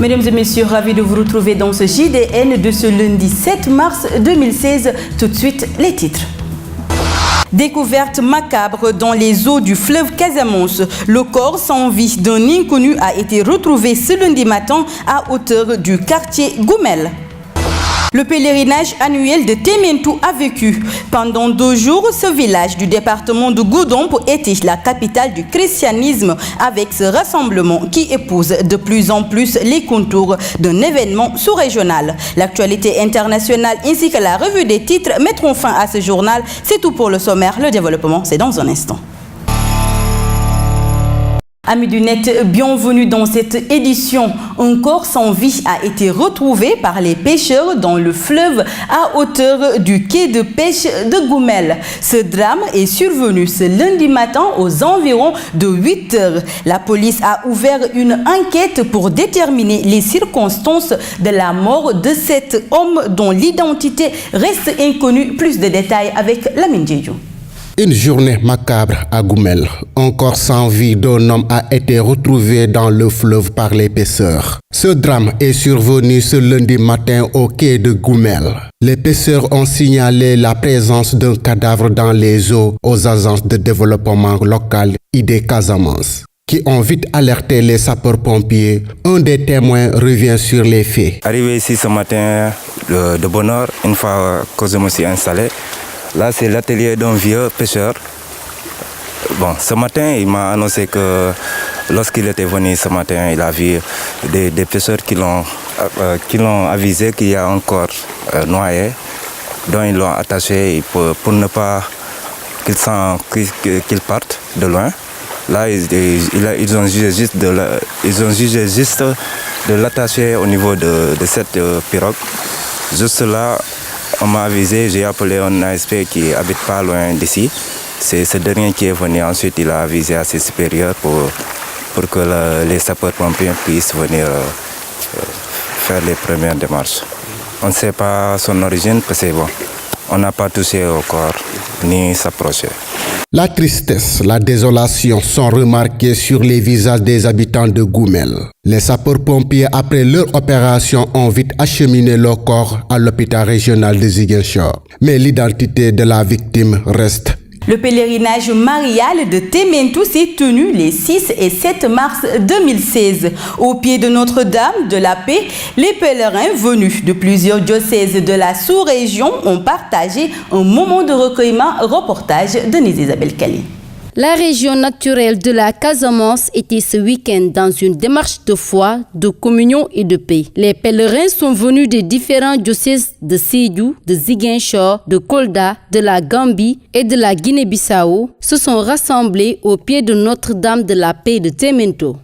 Mesdames et messieurs, ravis de vous retrouver dans ce JDN de ce lundi 7 mars 2016. Tout de suite, les titres. Découverte macabre dans les eaux du fleuve Casamance. Le corps sans vie d'un inconnu a été retrouvé ce lundi matin à hauteur du quartier Goumel. Le pèlerinage annuel de Témentou a vécu. Pendant 2 jours, ce village du département de Goudomp était la capitale du christianisme avec ce rassemblement qui épouse de plus en plus les contours d'un événement sous-régional. L'actualité internationale ainsi que la revue des titres mettront fin à ce journal. C'est tout pour le sommaire. Le développement, c'est dans un instant. Amis du net, bienvenue dans cette édition. Un corps sans vie a été retrouvé par les pêcheurs dans le fleuve à hauteur du quai de pêche de Goumel. Ce drame est survenu ce lundi matin aux environs de 8 heures. La police a ouvert une enquête pour déterminer les circonstances de la mort de cet homme dont l'identité reste inconnue. Plus de détails avec Lamine Djedjou. Une journée macabre à Goumel. Un corps sans vie d'un homme a été retrouvé dans le fleuve par les pêcheurs. Ce drame est survenu ce lundi matin au quai de Goumel. Les pêcheurs ont signalé la présence d'un cadavre dans les eaux aux agences de développement local ID Casamance, qui ont vite alerté les sapeurs-pompiers. Un des témoins revient sur les faits. Arrivé ici ce matin de bonne heure, une fois que je me suis installé, là, c'est l'atelier d'un vieux pêcheur. Bon, ce matin, il m'a annoncé que lorsqu'il était venu ce matin, il a vu des pêcheurs qui l'ont avisé qu'il y a un corps noyé, dont ils l'ont attaché pour ne pas qu'il parte de loin. Là, ils ont jugé juste de l'attacher au niveau de cette pirogue. Juste là, on m'a avisé, j'ai appelé un ASP qui habite pas loin d'ici. C'est ce dernier qui est venu. Ensuite, il a avisé à ses supérieurs pour que les sapeurs-pompiers puissent venir faire les premières démarches. On ne sait pas son origine parce que bon, on n'a pas touché au corps ni s'approché. La tristesse, la désolation sont remarquées sur les visages des habitants de Goumel. Les sapeurs-pompiers, après leur opération, ont vite acheminé le corps à l'hôpital régional de Ziguinchor. Mais l'identité de la victime reste. Le pèlerinage marial de Témentou s'est tenu les 6 et 7 mars 2016. Au pied de Notre-Dame de la Paix, les pèlerins venus de plusieurs diocèses de la sous-région ont partagé un moment de recueillement. Reportage de Isabelle Kali. La région naturelle de la Casamance était ce week-end dans une démarche de foi, de communion et de paix. Les pèlerins sont venus des différents diocèses de Sédhiou, de Ziguinchor, de Kolda, de la Gambie et de la Guinée-Bissau, se sont rassemblés au pied de Notre-Dame de la Paix de Témentou.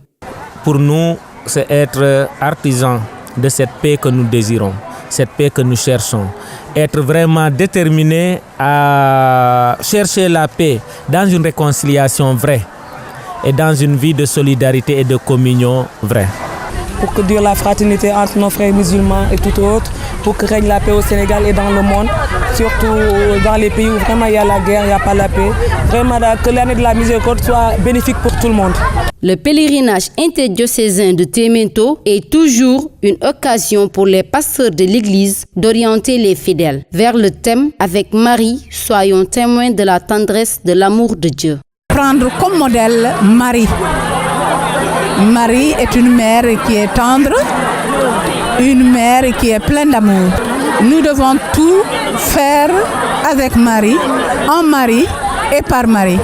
Pour nous, c'est être artisans de cette paix que nous désirons, cette paix que nous cherchons. Être vraiment déterminé à chercher la paix dans une réconciliation vraie et dans une vie de solidarité et de communion vraie. Pour que Dieu la fraternité entre nos frères musulmans et tout autre, pour que règne la paix au Sénégal et dans le monde, surtout dans les pays où vraiment il y a la guerre, il n'y a pas la paix. Vraiment que l'année de la miséricorde soit bénéfique pour tout le monde. Le pèlerinage interdiocésain de Témentou est toujours une occasion pour les pasteurs de l'Église d'orienter les fidèles vers le thème « Avec Marie, soyons témoins de la tendresse de l'amour de Dieu ». Prendre comme modèle Marie. Marie est une mère qui est tendre, une mère qui est pleine d'amour. Nous devons tout faire avec Marie, en Marie et par Marie.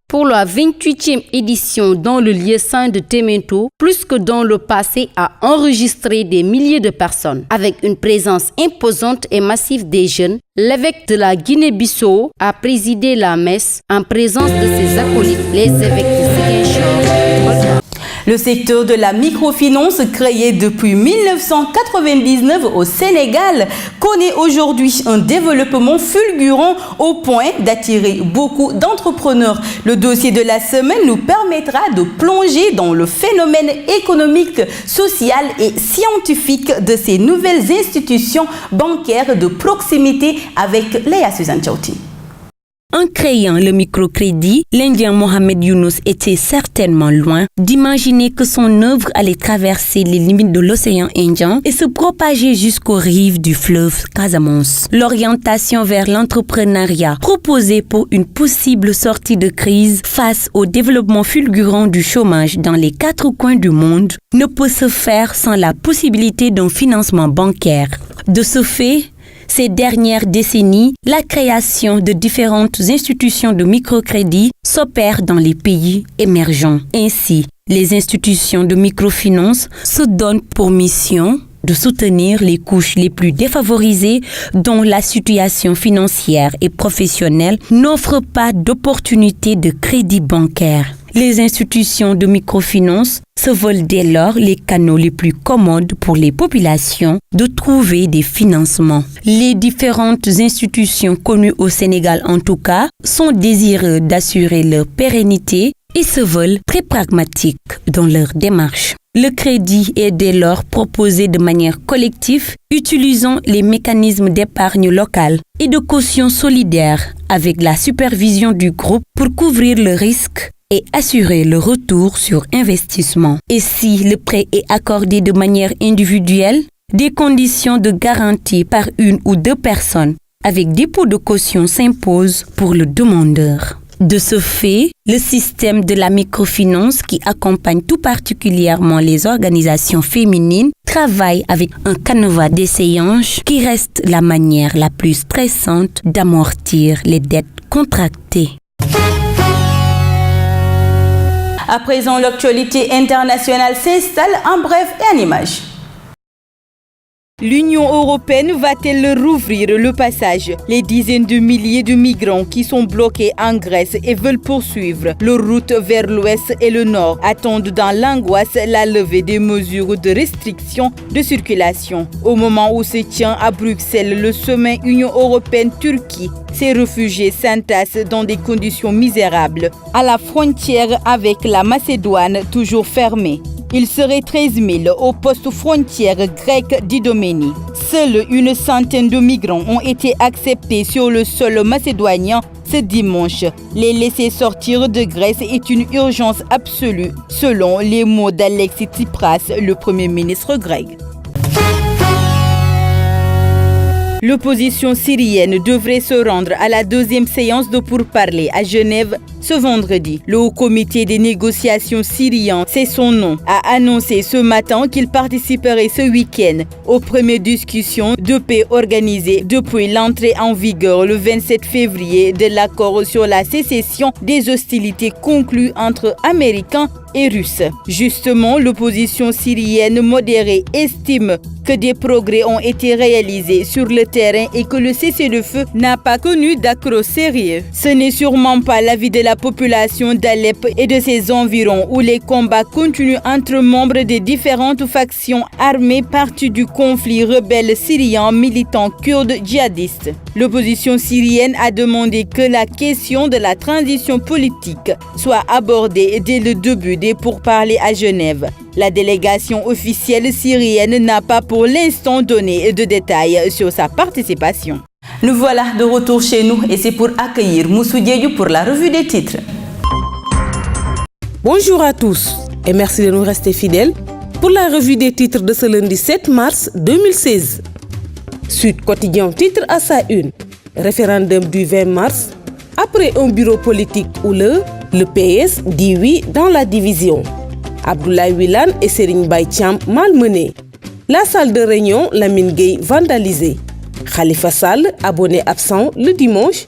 Pour la 28e édition dans le lieu saint de Témentou, plus que dans le passé, a enregistré des milliers de personnes. Avec une présence imposante et massive des jeunes, l'évêque de la Guinée-Bissau a présidé la messe en présence de ses acolytes, les évêques de Ziguinchor. Le secteur de la microfinance, créé depuis 1999 au Sénégal, connaît aujourd'hui un développement fulgurant au point d'attirer beaucoup d'entrepreneurs. Le dossier de la semaine nous permettra de plonger dans le phénomène économique, social et scientifique de ces nouvelles institutions bancaires de proximité avec Léa Suzanne Tchauti. En créant le microcrédit, l'Indien Mohamed Younous était certainement loin d'imaginer que son œuvre allait traverser les limites de l'océan Indien et se propager jusqu'aux rives du fleuve Casamance. L'orientation vers l'entrepreneuriat proposée pour une possible sortie de crise face au développement fulgurant du chômage dans les 4 coins du monde ne peut se faire sans la possibilité d'un financement bancaire. De ce fait, ces dernières décennies, la création de différentes institutions de microcrédit s'opère dans les pays émergents. Ainsi, les institutions de microfinance se donnent pour mission de soutenir les couches les plus défavorisées dont la situation financière et professionnelle n'offre pas d'opportunité de crédit bancaire. Les institutions de microfinance se veulent dès lors les canaux les plus commodes pour les populations de trouver des financements. Les différentes institutions connues au Sénégal en tout cas sont désireuses d'assurer leur pérennité et se veulent très pragmatiques dans leur démarche. Le crédit est dès lors proposé de manière collective, utilisant les mécanismes d'épargne locale et de caution solidaire avec la supervision du groupe pour couvrir le risque et assurer le retour sur investissement. Et si le prêt est accordé de manière individuelle, des conditions de garantie par 1 ou 2 personnes avec dépôt de caution s'imposent pour le demandeur. De ce fait, le système de la microfinance qui accompagne tout particulièrement les organisations féminines travaille avec un canevas d'essayage qui reste la manière la plus stressante d'amortir les dettes contractées. À présent, l'actualité internationale s'installe en bref et en images. L'Union européenne va-t-elle rouvrir le passage? Les dizaines de milliers de migrants qui sont bloqués en Grèce et veulent poursuivre leur route vers l'ouest et le nord attendent dans l'angoisse la levée des mesures de restriction de circulation. Au moment où se tient à Bruxelles le sommet Union européenne-Turquie, ces réfugiés s'entassent dans des conditions misérables à la frontière avec la Macédoine toujours fermée. Il serait 13 000 au poste frontière grec d'Idoménie. Seule une centaine de migrants ont été acceptés sur le sol macédonien ce dimanche. Les laisser sortir de Grèce est une urgence absolue, selon les mots d'Alexis Tsipras, le Premier ministre grec. L'opposition syrienne devrait se rendre à la 2e séance de pourparlers à Genève ce vendredi. Le Haut Comité des négociations syrien, c'est son nom, a annoncé ce matin qu'il participerait ce week-end aux premières discussions de paix organisées depuis l'entrée en vigueur le 27 février de l'accord sur la cessation des hostilités conclues entre Américains et Russes. Justement, l'opposition syrienne modérée estime que des progrès ont été réalisés sur le terrain et que le cessez-le-feu n'a pas connu d'accroc sérieux. Ce n'est sûrement pas l'avis de la population d'Alep et de ses environs où les combats continuent entre membres des différentes factions armées parties du conflit rebelle syrien militant kurde djihadiste. L'opposition syrienne a demandé que la question de la transition politique soit abordée dès le début des pourparlers à Genève. La délégation officielle syrienne n'a pas pour l'instant donné de détails sur sa participation. Nous voilà de retour chez nous et c'est pour accueillir Moussou Diédiou pour la revue des titres. Bonjour à tous et merci de nous rester fidèles pour la revue des titres de ce lundi 7 mars 2016. Sud Quotidien titre à sa une, référendum du 20 mars, après un bureau politique houleux, le PS dit oui dans la division. Abdoulaye Wilane et Serigne Mbaye Thiam malmenés. La salle de réunion Lamine Gueye vandalisée. Khalifa Sall, abonné absent le dimanche.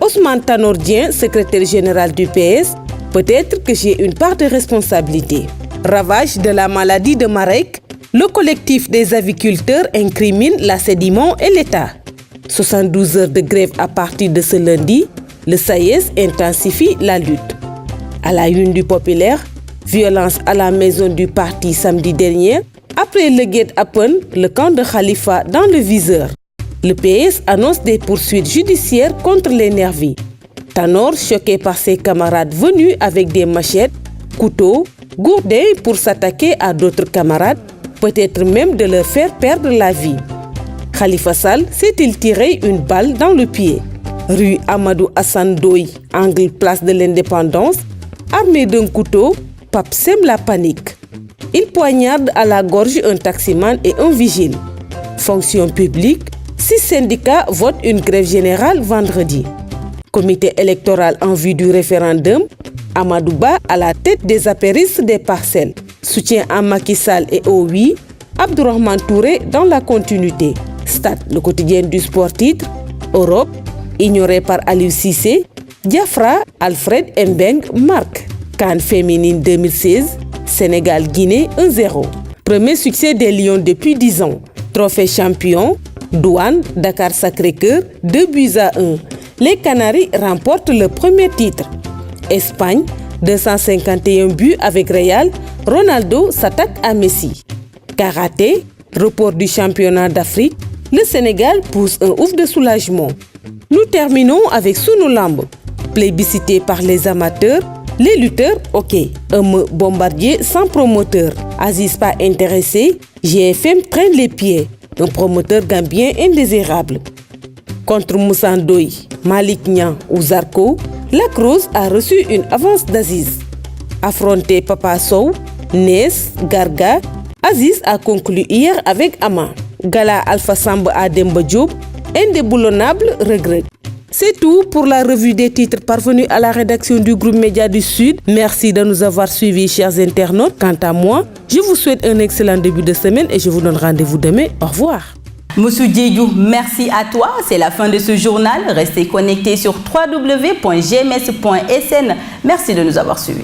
Ousmane Tanor Dieng, secrétaire général du PS, peut-être que j'ai une part de responsabilité. Ravage de la maladie de Marek, le collectif des aviculteurs incrimine la sédiment et l'État. 72 heures de grève à partir de ce lundi, le SAES intensifie la lutte. À la une du Populaire, violence à la maison du parti samedi dernier. Après le guet-apens, le camp de Khalifa dans le viseur. Le PS annonce des poursuites judiciaires contre les nervis. Tanor, choqué par ses camarades venus avec des machettes, couteaux, gourdins pour s'attaquer à d'autres camarades, peut-être même de leur faire perdre la vie. Khalifa Sall s'est-il tiré une balle dans le pied? rue Amadou Hassan Doy, angle place de l'Indépendance, armé d'un couteau, Pape sème la panique. Il poignarde à la gorge un taximan et un vigile. Fonction publique, 6 syndicats votent une grève générale vendredi. Comité électoral en vue du référendum, Amadou Ba à la tête des apéristes des Parcelles. Soutien à Macky Sall et au oui, Abdourahmane Touré dans la continuité. Stade, le quotidien du sport titre, Europe, ignoré par Aliou Cissé, Diafra, Alfred Mbeng marque. CAN féminine 2016, Sénégal-Guinée 1-0. Premier succès des Lions depuis 10 ans. Trophée champion, Douane, Dakar Sacré-Cœur, 2-1. Les Canaries remportent le premier titre. Espagne, 251 buts avec Real, Ronaldo s'attaque à Messi. Karaté, report du championnat d'Afrique, le Sénégal pousse un ouf de soulagement. Nous terminons avec Sunu Lamb. Plébiscité par les amateurs, les lutteurs, ok. Bombardier sans promoteur. Aziz pas intéressé, GFM traîne les pieds. Un promoteur gambien indésirable. Contre Moussa Ndoye, Malik Niang ou Zarko, la Cruz a reçu une avance d'Aziz. Affronté Papa Sow, Nes, Garga, Aziz a conclu hier avec Ama. Gala Alpha Samb à Demba Diop, indéboulonnable regret. C'est tout pour la revue des titres parvenue à la rédaction du groupe Média du Sud. Merci de nous avoir suivis, chers internautes. Quant à moi, je vous souhaite un excellent début de semaine et je vous donne rendez-vous demain. Au revoir. Moussou Diédhiou, merci à toi. C'est la fin de ce journal. Restez connectés sur www.gms.sn. Merci de nous avoir suivis.